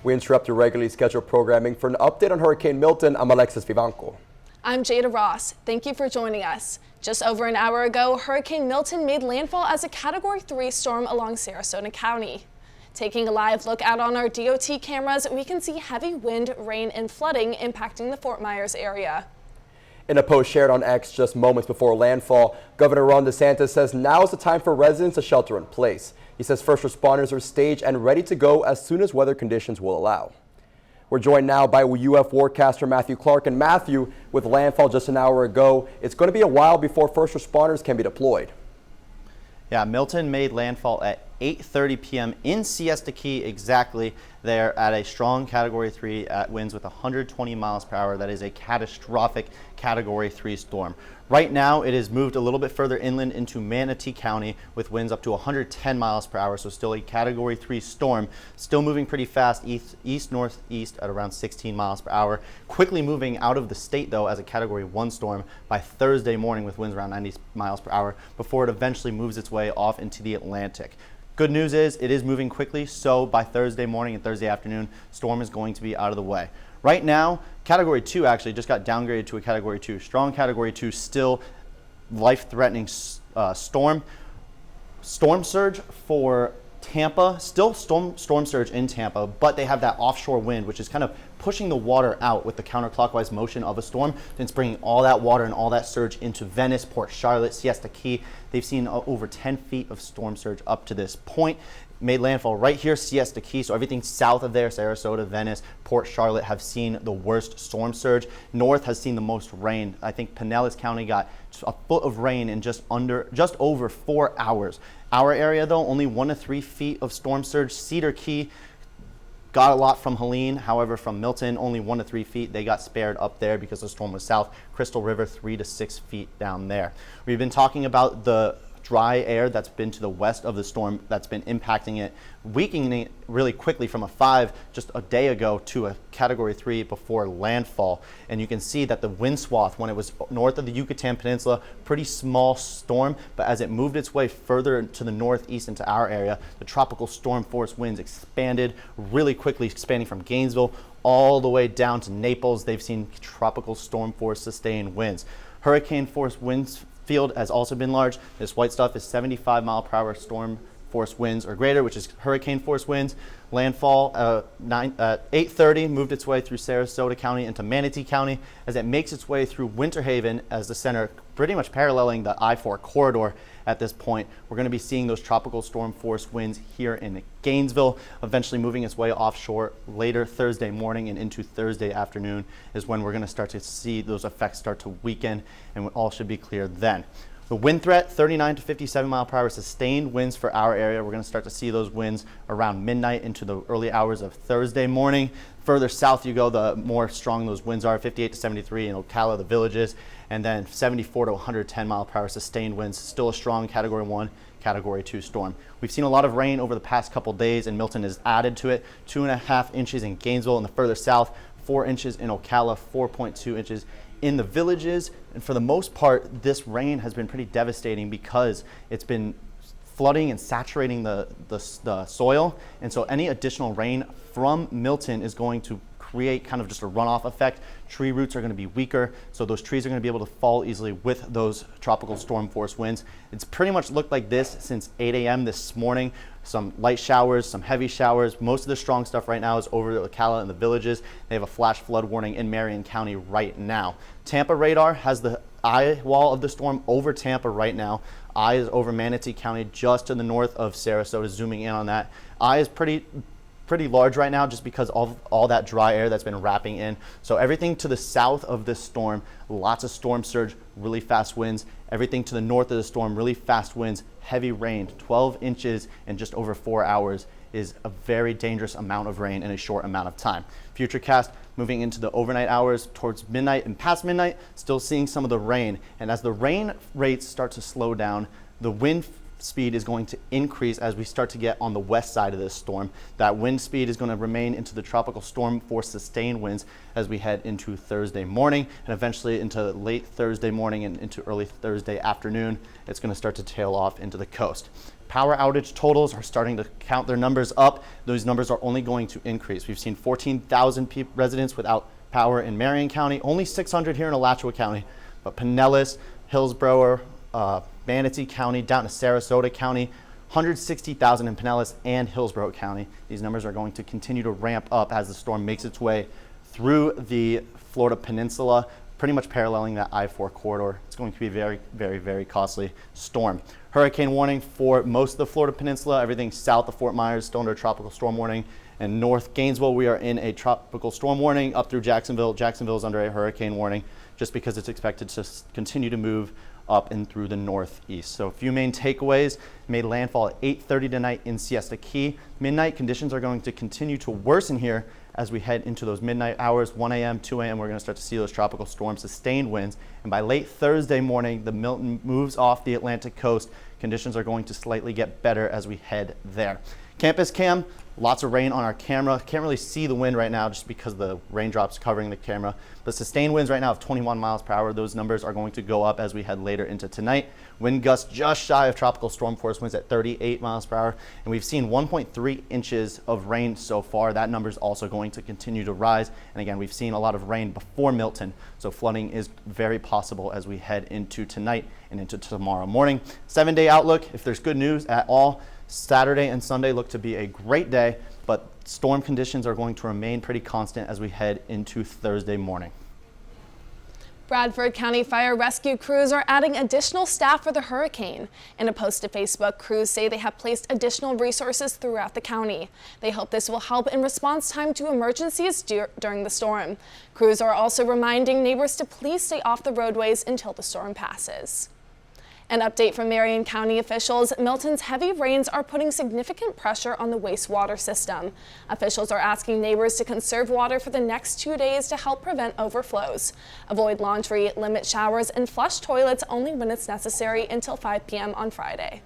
We interrupt your regularly scheduled programming for an update on Hurricane Milton. I'm Alexis Vivanco. I'm Jada Ross. Thank you for joining us. Just over an hour ago, Hurricane Milton made landfall as a Category 3 storm along Sarasota County. Taking a live look out on our DOT cameras, we can see heavy wind, rain, and flooding impacting the Fort Myers area. In a post shared on X just moments before landfall, Governor Ron DeSantis says now is the time for residents to shelter in place. He says first responders are staged and ready to go as soon as weather conditions will allow. We're joined now by WUFT forecaster Matthew Clark. And Matthew, with landfall just an hour ago, it's going to be a while before first responders can be deployed. Yeah, Milton made landfall at 8:30 p.m. in Siesta Key exactly. They're at a strong Category 3 at winds with 120 miles per hour. That is a catastrophic Category 3 storm. Right now, it has moved a little bit further inland into Manatee County with winds up to 110 miles per hour. So still a Category 3 storm, still moving pretty fast east-northeast at around 16 miles per hour. Quickly moving out of the state though as a Category 1 storm by Thursday morning with winds around 90 miles per hour before it eventually moves its way off into the Atlantic. Good news is it is moving quickly, so by Thursday morning and Thursday afternoon, storm is going to be out of the way. Right now, Category 2 actually just got downgraded to a Category 2. Strong Category 2, still life-threatening storm. Storm surge for Tampa, still storm surge in Tampa, but they have that offshore wind, which is kind of pushing the water out with the counterclockwise motion of a storm. Then it's bringing all that water and all that surge into Venice, Port Charlotte, Siesta Key. They've seen over 10 feet of storm surge up to this point. Made landfall right here, Siesta Key, so everything south of there, Sarasota, Venice, Port Charlotte have seen the worst storm surge. North has seen the most rain. I think Pinellas County got a foot of rain in just over 4 hours. Our area though, only 1 to 3 feet of storm surge. Cedar Key got a lot from Helene, however from Milton, only 1 to 3 feet. They got spared up there because the storm was south. Crystal River, 3 to 6 feet down there. We've been talking about the dry air that's been to the west of the storm that's been impacting it, weakening it really quickly from a 5 just a day ago to a Category 3 before landfall. And you can see that the wind swath, when it was north of the Yucatan Peninsula, pretty small storm, but as it moved its way further to the northeast into our area, the tropical storm force winds expanded really quickly, expanding from Gainesville all the way down to Naples. They've seen tropical storm force sustained winds. Hurricane force winds field has also been large. This white stuff is 75 mile per hour storm force winds or greater, which is hurricane force winds. Landfall at 8:30 moved its way through Sarasota County into Manatee County as it makes its way through Winter Haven as the center, pretty much paralleling the I-4 corridor at this point. We're going to be seeing those tropical storm force winds here in Gainesville, eventually moving its way offshore later Thursday morning and into Thursday afternoon is when we're going to start to see those effects start to weaken, and all should be clear then. The wind threat, 39 to 57 mile per hour sustained winds for our area. We're going to start to see those winds around midnight into the early hours of Thursday morning. Further south you go, the more strong those winds are, 58 to 73 in Ocala, the Villages, and then 74 to 110 mile per hour sustained winds. Still a strong Category 1, Category 2 storm. We've seen a lot of rain over the past couple days, and Milton has added to it. 2.5 inches in Gainesville, and the further south, 4 inches in Ocala, 4.2 inches in the Villages. And for the most part, this rain has been pretty devastating because it's been flooding and saturating the soil. And so any additional rain from Milton is going to create kind of just a runoff effect. Tree roots are going to be weaker, so those trees are going to be able to fall easily with those tropical storm force winds. It's pretty much looked like this since 8 a.m. this morning. Some light showers, some heavy showers. Most of the strong stuff right now is over the Ocala and the Villages. They have a flash flood warning in Marion County right now. Tampa radar has the eye wall of the storm over Tampa right now. Eye is over Manatee County just to the north of Sarasota, zooming in on that. Eye is pretty large right now just because of all that dry air that's been wrapping in. So everything to the south of this storm, lots of storm surge, really fast winds. Everything to the north of the storm, really fast winds, heavy rain. 12 inches in just over 4 hours is a very dangerous amount of rain in a short amount of time. Futurecast moving into the overnight hours towards midnight and past midnight, still seeing some of the rain. And as the rain rates start to slow down, the wind speed is going to increase as we start to get on the west side of this storm. That wind speed is going to remain into the tropical storm force sustained winds as we head into Thursday morning and eventually into late Thursday morning and into early Thursday afternoon. It's going to start to tail off into the coast. power outage totals are starting to count their numbers up. Those numbers are only going to increase. We've seen 14,000 residents without power in Marion County, only 600 here in Alachua County, but Pinellas, Hillsborough, Manatee County, down to Sarasota County, 160,000 in Pinellas and Hillsborough County. These numbers are going to continue to ramp up as the storm makes its way through the Florida Peninsula, pretty much paralleling that I-4 corridor. It's going to be a very, very, very costly storm. Hurricane warning for most of the Florida Peninsula, everything south of Fort Myers, still under tropical storm warning. And north Gainesville, we are in a tropical storm warning up through Jacksonville. Jacksonville is under a hurricane warning just because it's expected to continue to move up and through the northeast. So a few main takeaways: made landfall at 8:30 tonight in Siesta Key. Midnight conditions are going to continue to worsen here as we head into those midnight hours. 1 a.m., 2 a.m., we're going to start to see those tropical storm sustained winds. And by late Thursday morning, the Milton moves off the Atlantic coast. Conditions are going to slightly get better as we head there. Campus cam, lots of rain on our camera. Can't really see the wind right now just because the raindrops covering the camera. But sustained winds right now of 21 miles per hour. Those numbers are going to go up as we head later into tonight. Wind gusts just shy of tropical storm force winds at 38 miles per hour. And we've seen 1.3 inches of rain so far. That number is also going to continue to rise. And again, we've seen a lot of rain before Milton. So flooding is very possible as we head into tonight and into tomorrow morning. 7-day outlook, if there's good news at all, Saturday and Sunday look to be a great day, but storm conditions are going to remain pretty constant as we head into Thursday morning. Bradford County Fire Rescue crews are adding additional staff for the hurricane. In a post to Facebook, crews say they have placed additional resources throughout the county. They hope this will help in response time to emergencies during the storm. Crews are also reminding neighbors to please stay off the roadways until the storm passes. An update from Marion County officials: Milton's heavy rains are putting significant pressure on the wastewater system. Officials are asking neighbors to conserve water for the next 2 days to help prevent overflows. Avoid laundry, limit showers, and flush toilets only when it's necessary until 5 p.m. on Friday.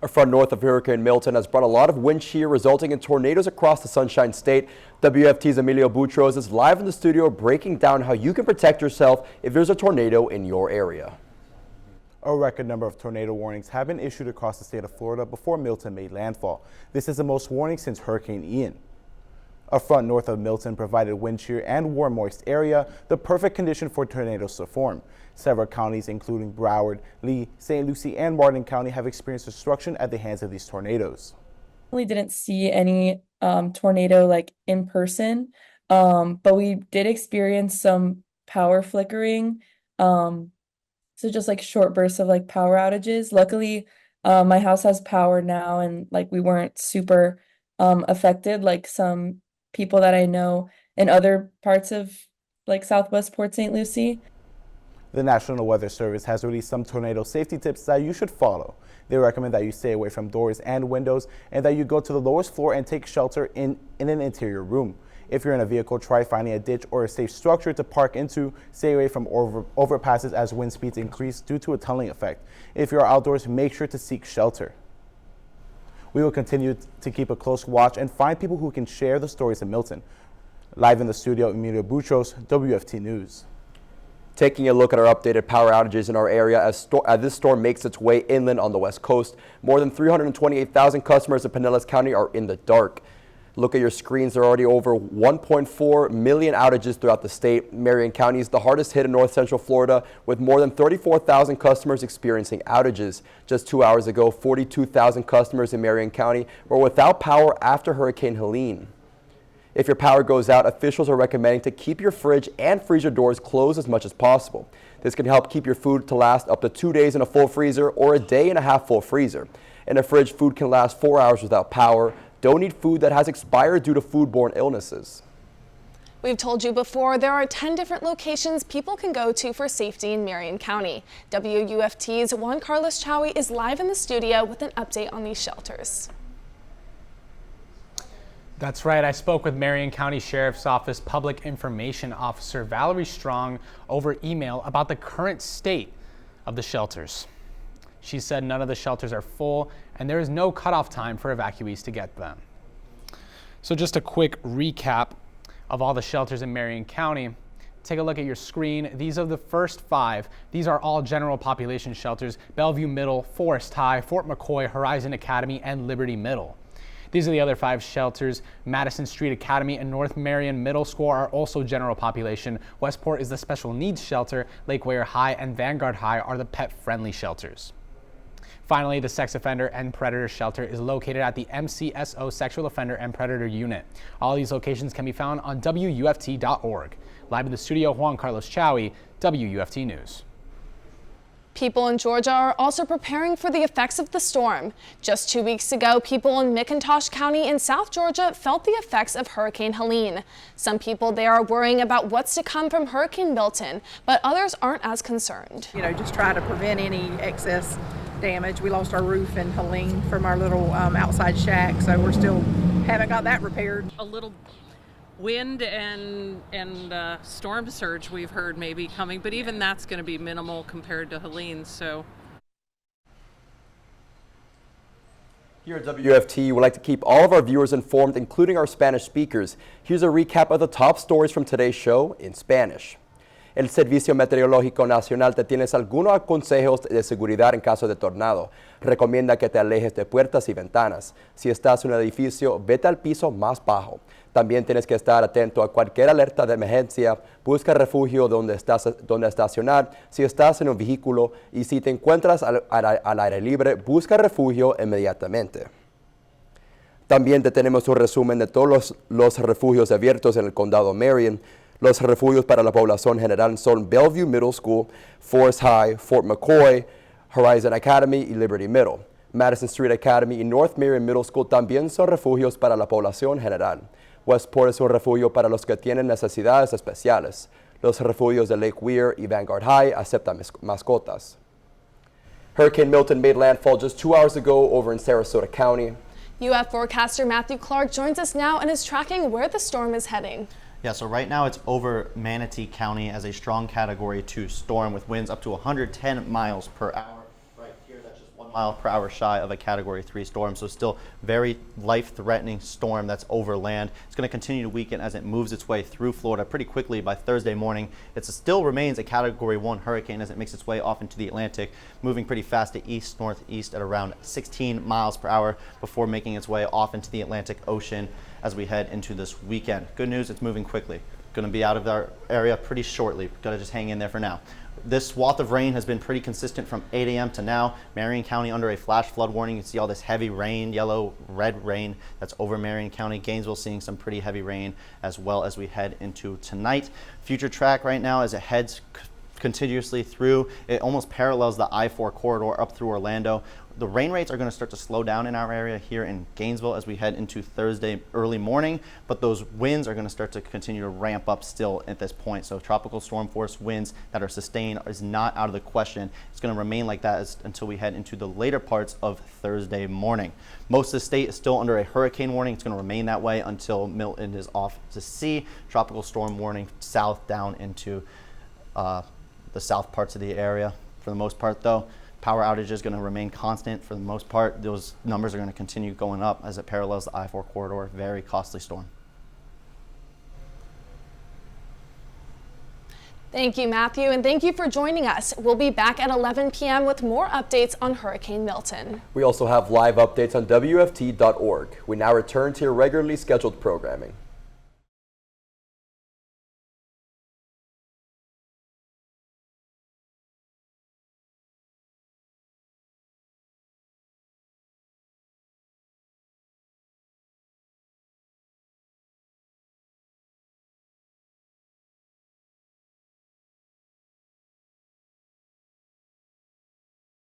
A front north of Hurricane Milton has brought a lot of wind shear, resulting in tornadoes across the Sunshine State. WFT's Emilio Boutros is live in the studio breaking down how you can protect yourself if there's a tornado in your area. A record number of tornado warnings have been issued across the state of Florida before Milton made landfall. This is the most warnings since Hurricane Ian. A front north of Milton provided wind shear and warm, moist area, the perfect condition for tornadoes to form. Several counties, including Broward, Lee, St. Lucie, and Martin County, have experienced destruction at the hands of these tornadoes. We didn't see any tornado like in person, but we did experience some power flickering. So just like short bursts of like power outages. Luckily, my house has power now, and like we weren't super affected like some people that I know in other parts of like Southwest Port St. Lucie. The National Weather Service has released some tornado safety tips that you should follow. They recommend that you stay away from doors and windows, and that you go to the lowest floor and take shelter in an interior room. If you're in a vehicle, try finding a ditch or a safe structure to park into. Stay away from overpasses as wind speeds increase due to a tunneling effect. If you're outdoors, make sure to seek shelter. We will continue to keep a close watch and find people who can share the stories of Milton. Live in the studio, Emilio Boutros, WFT News. Taking a look at our updated power outages in our area as this storm makes its way inland on the west coast. More than 328,000 customers in Pinellas County are in the dark. Look at your screens. There are already over 1.4 million outages throughout the state. Marion County is the hardest hit in north central Florida, with more than 34,000 customers experiencing outages. Just 2 hours ago, 42,000 customers in Marion County were without power after Hurricane Helene. If your power goes out, officials are recommending to keep your fridge and freezer doors closed as much as possible. This can help keep your food to last up to 2 days in a full freezer or a day and a half full freezer. In a fridge, food can last 4 hours without power. Don't eat food that has expired due to foodborne illnesses. We've told you before, there are 10 different locations people can go to for safety in Marion County. WUFT's Juan Carlos Chowie is live in the studio with an update on these shelters. That's right. I spoke with Marion County Sheriff's Office Public Information Officer Valerie Strong over email about the current state of the shelters. She said none of the shelters are full and there is no cutoff time for evacuees to get them. So just a quick recap of all the shelters in Marion County. take a look at your screen. These are the first 5. These are all general population shelters: Bellevue Middle, Forest High, Fort McCoy, Horizon Academy, and Liberty Middle. These are the other 5 shelters. Madison Street Academy and North Marion Middle School are also general population. Westport is the special needs shelter. Lake Weir High and Vanguard High are the pet-friendly shelters. Finally, the sex offender and predator shelter is located at the MCSO Sexual Offender and Predator Unit. All these locations can be found on WUFT.org. Live in the studio, Juan Carlos Chowie, WUFT News. People in Georgia are also preparing for the effects of the storm. Just 2 weeks ago, people in McIntosh County in South Georgia felt the effects of Hurricane Helene. Some people there are worrying about what's to come from Hurricane Milton, but others aren't as concerned. Just try to prevent any excess damage. We lost our roof in Helene from our little outside shack, so we're still haven't got that repaired. A little wind and storm surge we've heard maybe coming, but even that's going to be minimal compared to Helene. So here at WFT, we like to keep all of our viewers informed, including our Spanish speakers. Here's a recap of the top stories from today's show in Spanish. El Servicio Meteorológico Nacional te tienes algunos consejos de seguridad en caso de tornado. Recomienda que te alejes de puertas y ventanas. Si estás en un edificio, vete al piso más bajo. También tienes que estar atento a cualquier alerta de emergencia. Busca refugio donde estacionar si estás en un vehículo, y si te encuentras al aire libre, busca refugio inmediatamente. También te tenemos un resumen de todos los refugios abiertos en el condado Marion. Los refugios para la población general son Bellevue Middle School, Forest High, Fort McCoy, Horizon Academy y Liberty Middle. Madison Street Academy y North Marion Middle School también son refugios para la población general. Westport es un refugio para los que tienen necesidades especiales. Los refugios de Lake Weir y Vanguard High aceptan mascotas. Hurricane Milton made landfall just 2 hours ago over in Sarasota County. UF forecaster Matthew Clark joins us now and is tracking where the storm is heading. Yeah, so right now it's over Manatee County as a strong Category 2 storm with winds up to 110 miles per hour. Right here, that's just 1 mile per hour shy of a Category 3 storm, so still very life-threatening storm that's over land. It's going to continue to weaken as it moves its way through Florida pretty quickly. By Thursday morning, it still remains a Category 1 hurricane as it makes its way off into the Atlantic, moving pretty fast to east-northeast at around 16 miles per hour before making its way off into the Atlantic Ocean as we head into this weekend. Good news, it's moving quickly. Going to be out of our area pretty shortly. Got to just hang in there for now. This swath of rain has been pretty consistent from 8 a.m. to now. Marion County under a flash flood warning. You see all this heavy rain, yellow, red rain that's over Marion County. Gainesville seeing some pretty heavy rain as well as we head into tonight. Future track right now as it heads continuously through. It almost parallels the I-4 corridor up through Orlando. The rain rates are going to start to slow down in our area here in Gainesville as we head into Thursday early morning, but those winds are going to start to continue to ramp up still at this point. So tropical storm force winds that are sustained is not out of the question. It's going to remain like that until we head into the later parts of Thursday morning. Most of the state is still under a hurricane warning. It's going to remain that way until Milton is off to sea. Tropical storm warning south down into the south parts of the area. For the most part though, power outage is going to remain constant for the most part. Those numbers are going to continue going up as it parallels the I-4 corridor. Very costly storm. Thank you, Matthew, and thank you for joining us. We'll be back at 11 p.m. with more updates on Hurricane Milton. We also have live updates on WFT.org. We now return to your regularly scheduled programming.